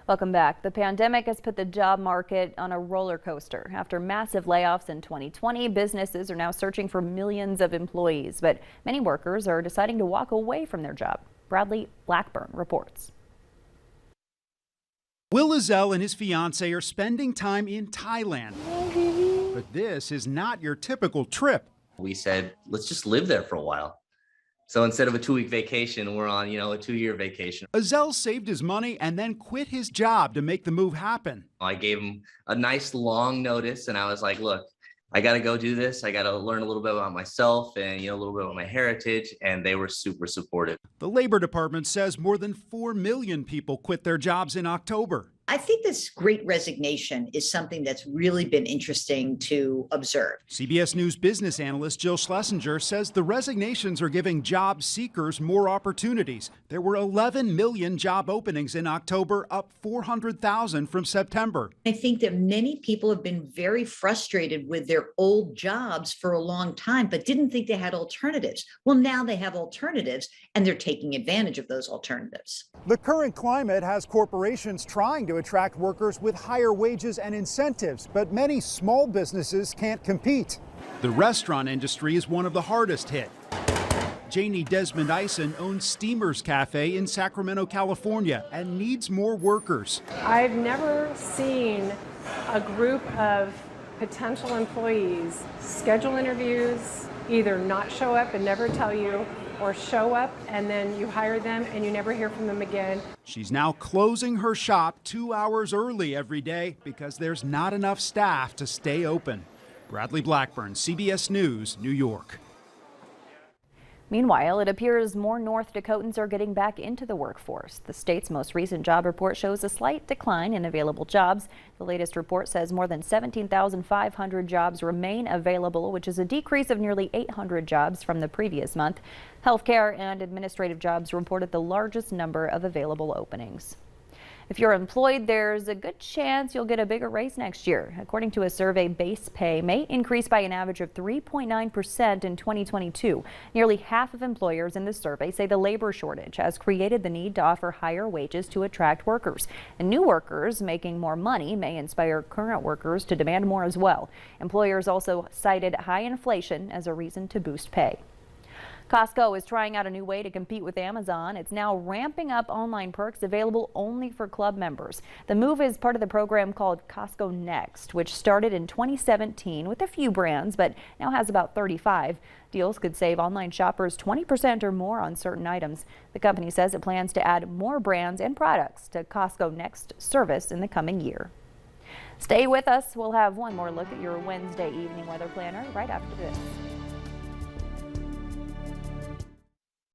Welcome back. The pandemic has put the job market on a roller coaster. After massive layoffs in 2020, businesses are now searching for millions of employees, but many workers are deciding to walk away from their job. Bradley Blackburn reports. Will Ezell and his fiance are spending time in Thailand, but this is not your typical trip. We said, let's just live there for a while. So instead of a 2-week vacation, we're on, a 2-year vacation. Ezell saved his money and then quit his job to make the move happen. I gave him a nice long notice and I was like, look, I got to go do this. I got to learn a little bit about myself and, a little bit about my heritage. And they were super supportive. The Labor Department says more than 4 million people quit their jobs in October. I think this great resignation is something that's really been interesting to observe. CBS News business analyst Jill Schlesinger says the resignations are giving job seekers more opportunities. There were 11 million job openings in October, up 400,000 from September. I think that many people have been very frustrated with their old jobs for a long time, but didn't think they had alternatives. Well, now they have alternatives and they're taking advantage of those alternatives. The current climate has corporations trying to attract workers with higher wages and incentives, but many small businesses can't compete. The restaurant industry is one of the hardest hit. Janie Desmond Eisen owns Steamers Cafe in Sacramento, California, and needs more workers. I've never seen a group of potential employees schedule interviews, either not show up and never tell you, or show up and then you hire them and you never hear from them again. She's now closing her shop 2 hours early every day because there's not enough staff to stay open. Bradley Blackburn, CBS News, New York. Meanwhile, it appears more North Dakotans are getting back into the workforce. The state's most recent job report shows a slight decline in available jobs. The latest report says more than 17,500 jobs remain available, which is a decrease of nearly 800 jobs from the previous month. Healthcare and administrative jobs reported the largest number of available openings. If you're employed, there's a good chance you'll get a bigger raise next year. According to a survey, base pay may increase by an average of 3.9% in 2022. Nearly half of employers in the survey say the labor shortage has created the need to offer higher wages to attract workers. And new workers making more money may inspire current workers to demand more as well. Employers also cited high inflation as a reason to boost pay. Costco is trying out a new way to compete with Amazon. It's now ramping up online perks available only for club members. The move is part of the program called Costco Next, which started in 2017 with a few brands, but now has about 35. Deals could save online shoppers 20% or more on certain items. The company says it plans to add more brands and products to Costco Next service in the coming year. Stay with us. We'll have one more look at your Wednesday evening weather planner right after this.